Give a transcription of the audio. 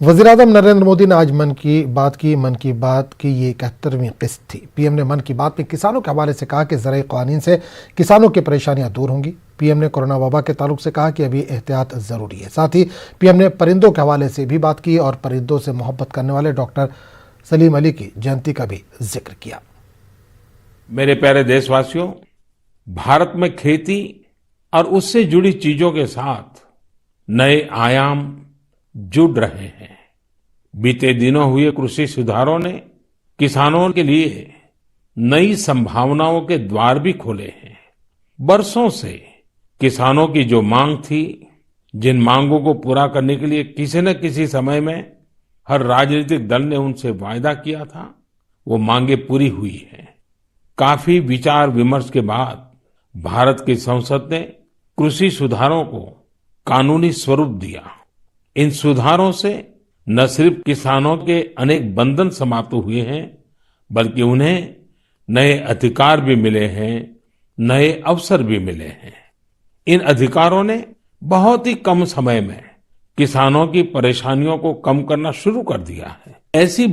वज़ीर-ए-आज़म नरेंद्र मोदी ने आज मन की बात की ये 71वीं किस्त थी। पीएम ने मन की बात में किसानों के हवाले से कहा कि ज़राई क़वानीन से किसानों की परेशानियां दूर होंगी। पीएम ने कोरोना वबा के ताल्लुक से कहा कि अभी एहतियात ज़रूरी है। साथ ही पीएम ने परिंदों के हवाले से भी बात की और परिंदों से मोहब्बत करने वाले डॉक्टर सलीम अली की जयंती का भी जिक्र किया। मेरे प्यारे देशवासियों, भारत में खेती और उससे जुड़ी चीजों के साथ नए आयाम जुड़ रहे हैं। बीते दिनों हुए कृषि सुधारों ने किसानों के लिए नई संभावनाओं के द्वार भी खोले हैं। बरसों से किसानों की जो मांग थी, जिन मांगों को पूरा करने के लिए किसी न किसी समय में हर राजनीतिक दल ने उनसे वायदा किया था, वो मांगे पूरी हुई हैं। काफी विचार विमर्श के बाद भारत की संसद ने कृषि सुधारों को कानूनी स्वरूप दिया। इन सुधारों से न सिर्फ किसानों के अनेक बंधन समाप्त हुए हैं, बल्कि उन्हें नए अधिकार भी मिले हैं, नए अवसर भी मिले हैं। इन अधिकारों ने बहुत ही कम समय में किसानों की परेशानियों को कम करना शुरू कर दिया है। ऐसी